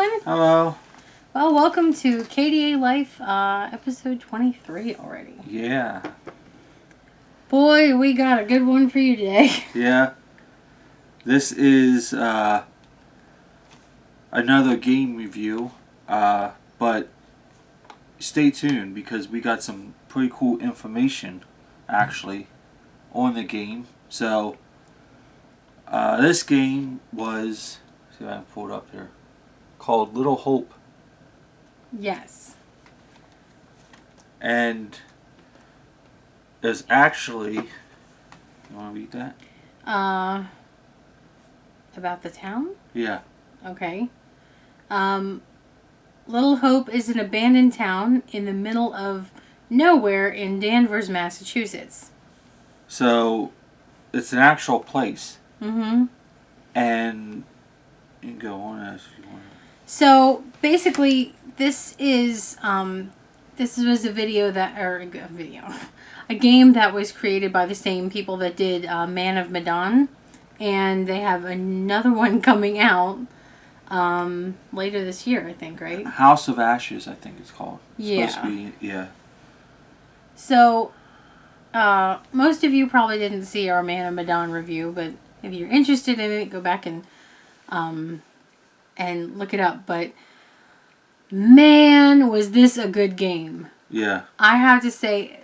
everyone. Hello. Well, welcome to KDA Life, episode 23 already. Yeah. Boy, we got a good one for you today. Yeah. This is another game review, but stay tuned because we got some pretty cool information, actually, on the game. So, this game was, see if I can pull it up here, called Little Hope. Yes. And there's actually, you want to read that? About the town? Yeah. Okay. Little Hope is an abandoned town in the middle of nowhere in Danvers, Massachusetts. So, it's an actual place. Mm-hmm. And you can go on as you want. So, basically, this was a a game that was created by the same people that did Man of Medan, and they have another one coming out later this year, I think, right? House of Ashes, I think it's called. It's Yeah. supposed to be, yeah. So, most of you probably didn't see our Man of Medan review, but if you're interested in it, go back and look it up. But man, was this a good game! Yeah. I have to say,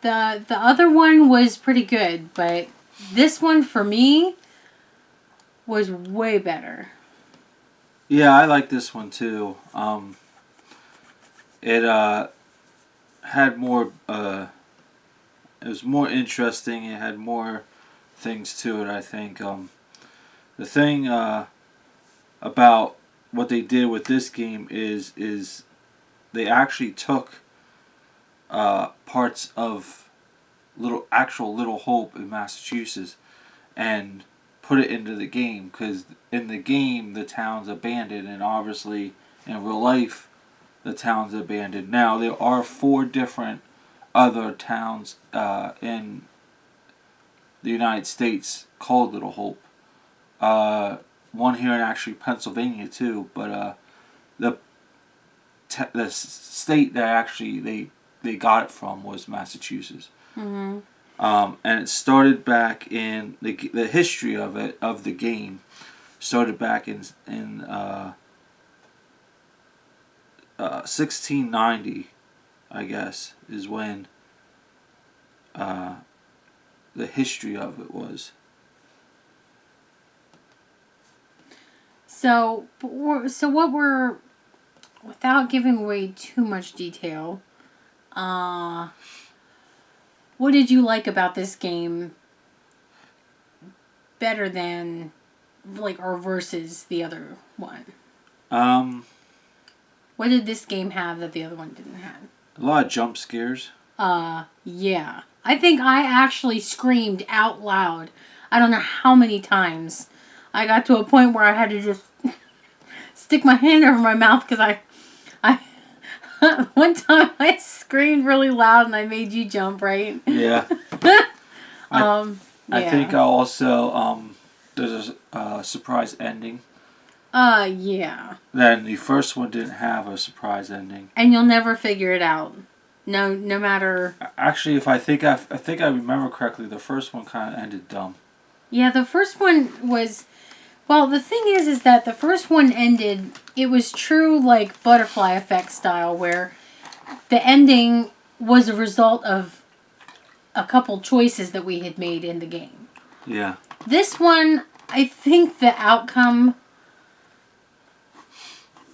the other one was pretty good, but this one for me was way better. Yeah, I like this one too. It had more. It was more interesting. It had more things to it. I think. The thing about what they did with this game is they actually took parts of Little Hope in Massachusetts and put it into the game, because in the game the town's abandoned, and obviously in real life the town's abandoned. Now there are 4 different other towns in the United States called Little Hope. One here in actually Pennsylvania too, but the state that actually they got it from was Massachusetts. Mm-hmm. And it started back in the history of the game started back in 1690, I guess, is when the history of it was. So without giving away too much detail, what did you like about this game better than, or versus the other one? What did this game have that the other one didn't have? A lot of jump scares. Yeah. I think I actually screamed out loud. I don't know how many times. I got to a point where I had to just stick my hand over my mouth because I one time I screamed really loud and I made you jump, right? Yeah. Yeah. I think also there's a surprise ending. Yeah. Then the first one didn't have a surprise ending. And you'll never figure it out. No matter. Actually, I think I remember correctly, the first one kind of ended dumb. Yeah, the first one was. Well, the thing is that the first one ended. It was true, like butterfly effect style, where the ending was a result of a couple choices that we had made in the game. Yeah. This one, I think the outcome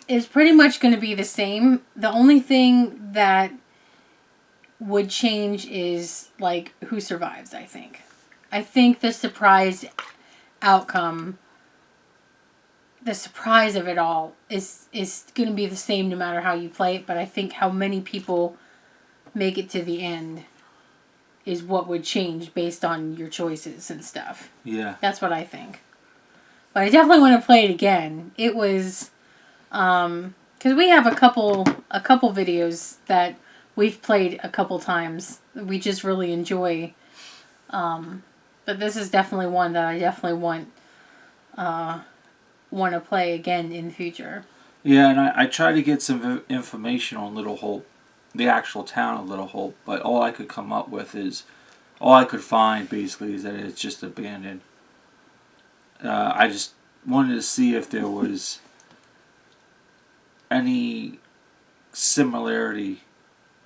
is pretty much going to be the same. The only thing that would change is, like, who survives, I think. I think the surprise outcome, the surprise of it all, is going to be the same no matter how you play it, but I think how many people make it to the end is what would change based on your choices and stuff. Yeah. That's what I think. But I definitely want to play it again. It was, because we have a couple videos that we've played a couple times. We just really enjoy. But this is definitely one that I definitely want to play again in the future. Yeah, and I tried to get some information on Little Hope, the actual town of Little Hope, but all I could come up with is, all I could find basically is that it's just abandoned. I just wanted to see if there was any similarity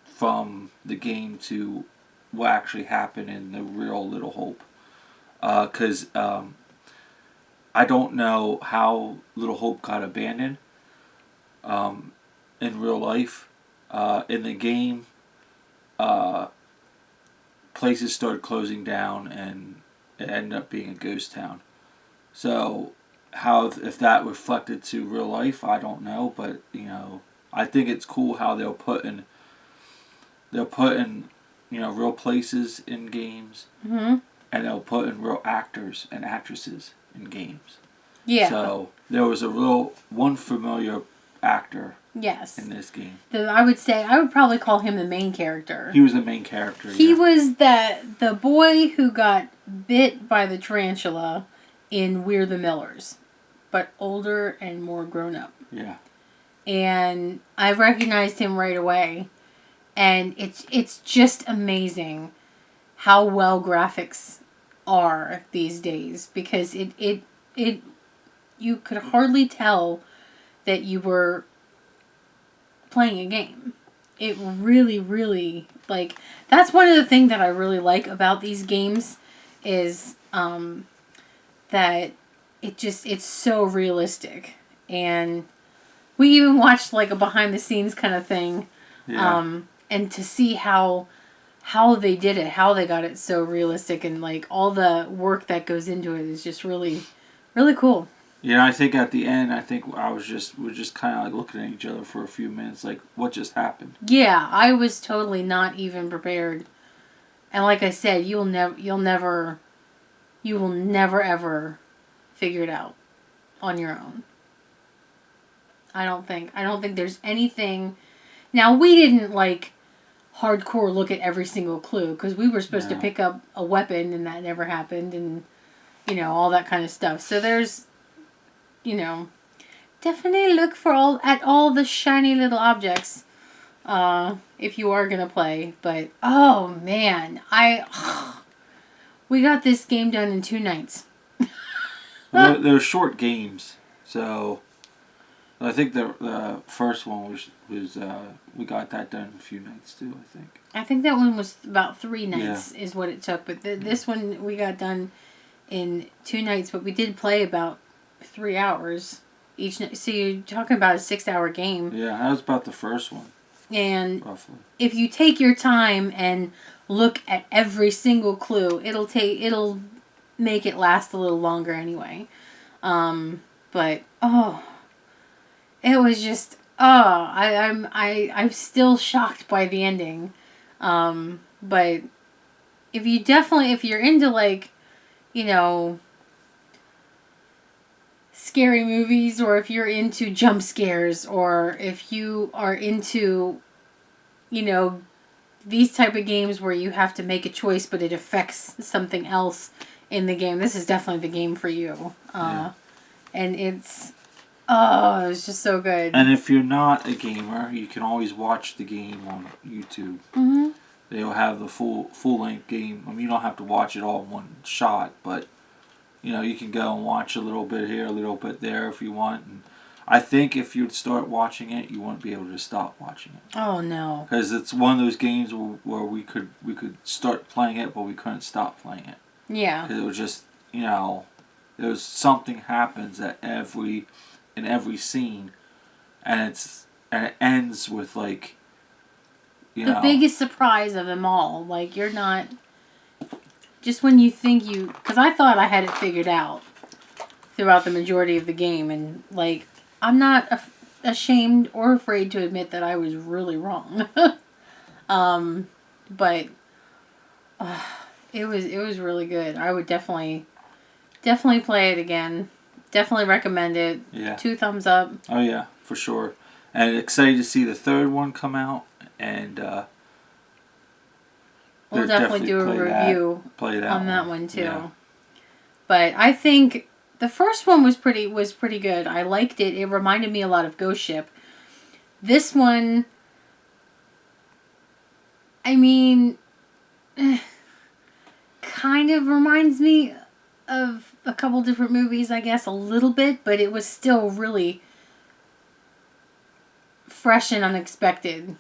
from the game to what actually happened in the real Little Hope. Because I don't know how Little Hope got abandoned in real life. In the game, uh, places started closing down and it ended up being a ghost town. So, how if that reflected to real life, I don't know. But I think it's cool how they'll put in real places in games, Mm-hmm. and they'll put in real actors and actresses in games. Yeah. So there was a real one familiar actor Yes. in this game. I would probably call him the main character. He was the main character. He was the boy who got bit by the tarantula in We're the Millers, but older and more grown up. Yeah. And I recognized him right away, and it's just amazing how well graphics are these days, because it you could hardly tell that you were playing a game. It really, really, like, that's one of the things that I really like about these games is that it's so realistic. And we even watched like a behind the scenes kind of thing. Yeah. And to see how they did it, how they got it so realistic, and like all the work that goes into it is just really, really cool. I think at the end, we're just kind of like looking at each other for a few minutes, like what just happened. Yeah, I was totally not even prepared, and like I said, you will never ever figure it out on your own. I don't think there's anything. Now, we didn't like hardcore look at every single clue, because we were supposed to pick up a weapon, and that never happened, and all that kind of stuff. So there's definitely look for all the shiny little objects if you are gonna play. But oh man, we got this game done in 2 nights. They're short games, so I think the first one was we got that done in a few nights too. I think that one was about 3 nights is what it took, but this one we got done in 2 nights. But we did play about 3 hours each night. So you're talking about a 6-hour game. Yeah, that was about the first one. And roughly, if you take your time and look at every single clue, it'll make it last a little longer anyway. But it was just I'm still shocked by the ending. But if you're into like, scary movies, or if you're into jump scares, or if you are into, these type of games where you have to make a choice but it affects something else in the game, this is definitely the game for you. And it was just so good. And if you're not a gamer, you can always watch the game on YouTube. Mm-hmm. They'll have the full length game. I mean, you don't have to watch it all in one shot, but you can go and watch a little bit here, a little bit there if you want. And I think if you'd start watching it, you wouldn't be able to stop watching it. Oh no! Because it's one of those games where we could start playing it, but we couldn't stop playing it. Yeah. Because it was just there's something happens in every scene, and it ends with like the biggest surprise of them all. Like, you're not. Just when you think because I thought I had it figured out throughout the majority of the game, and like, I'm not ashamed or afraid to admit that I was really wrong. But it was really good. I would definitely play it again. Definitely recommend it. Yeah. 2 thumbs up. Oh yeah, for sure. And excited to see the third one come out, and we'll definitely do a review on that one too. Yeah. But I think The first one was pretty good. I liked it. It reminded me a lot of Ghost Ship. This one, I mean, kind of reminds me of a couple different movies, I guess, a little bit, but it was still really fresh and unexpected.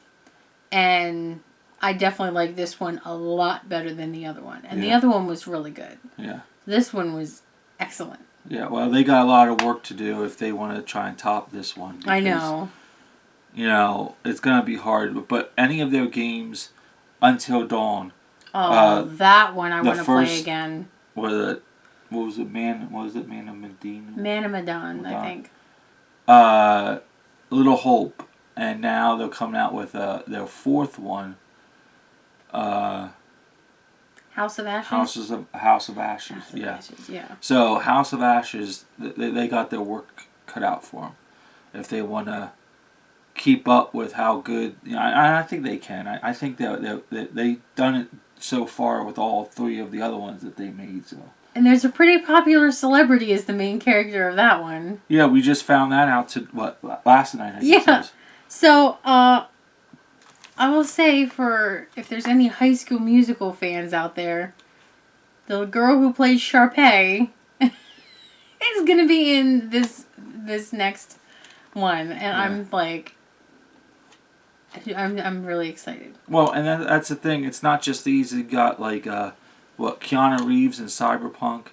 And I definitely like this one a lot better than the other one. And the other one was really good. Yeah. This one was excellent. Yeah, well, they got a lot of work to do if they want to try and top this one. Because, I know. You know, it's going to be hard. But any of their games, Until Dawn. Oh, that one I want to play again. What was it? Man of Medina? Man of Medan, I think. Little Hope. And now they're coming out with their fourth one. House of Ashes? House of Ashes, yeah. So, House of Ashes, they got their work cut out for them. If they want to keep up with how good... You know, I think they can. I think they've done it so far with all three of the other ones that they made, so... And there's a pretty popular celebrity as the main character of that one. Yeah, we just found that out last night, I guess. Yeah. So, I will say if there's any High School Musical fans out there, the girl who plays Sharpay is going to be in this next one. And I'm like... I'm really excited. Well, and that's the thing. It's not just these. You got like Keanu Reeves in Cyberpunk.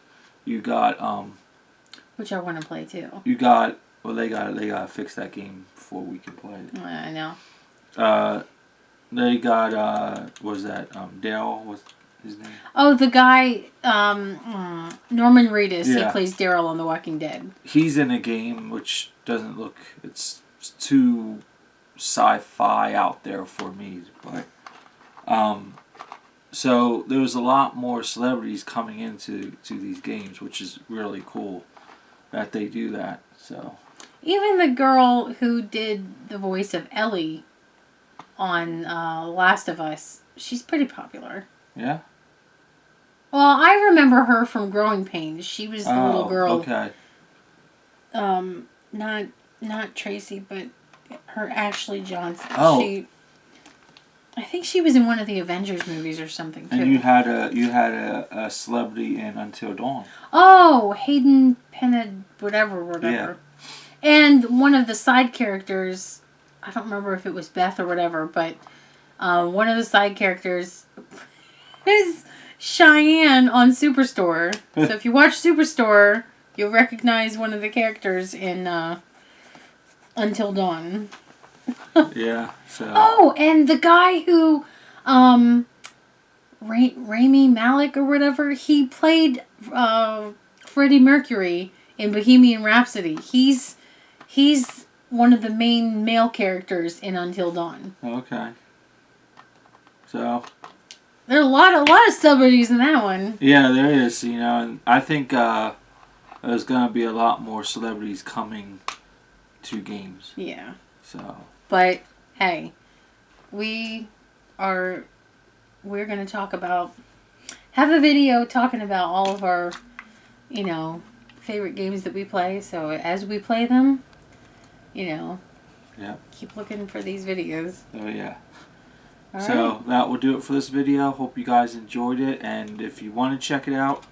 You got which I want to play too. You got they gotta fix that game before we can play it. I know. They got what was that? Daryl, what's his name? Oh, the guy Norman Reedus. Yeah. He plays Daryl on The Walking Dead. He's in a game which doesn't look. It's too sci-fi out there for me, but so there's a lot more celebrities coming into these games, which is really cool that they do that. So even the girl who did the voice of Ellie on Last of Us, she's pretty popular. Yeah. Well, I remember her from Growing Pains. She was the little girl. Okay. Not Tracy, but her Ashley Johnson. Oh. I think she was in one of the Avengers movies or something too. And you had a celebrity in Until Dawn. Oh, Hayden Panettiere, whatever. Yeah. And one of the side characters, I don't remember if it was Beth or whatever, but one of the side characters is Cheyenne on Superstore. So if you watch Superstore, you'll recognize one of the characters in Until Dawn. Yeah. So. Oh, and the guy who, Rami Malek or whatever, he played Freddie Mercury in Bohemian Rhapsody. He's one of the main male characters in Until Dawn. Okay. So. There are a lot of celebrities in that one. Yeah, there is. You know, and I think there's gonna be a lot more celebrities coming to games. Yeah. So. But hey, we're going to have a video talking about all of our, favorite games that we play. So as we play them, yeah, keep looking for these videos. Oh yeah. All so right. That will do it for this video. Hope you guys enjoyed it, and if you want to check it out,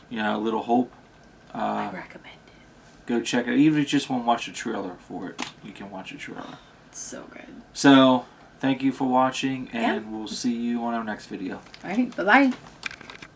Little Hope. I recommend it. Go check it. Even if you just want to watch a trailer for it, you can watch a trailer. It's so good. So, thank you for watching, and we'll see you on our next video. All right, bye-bye.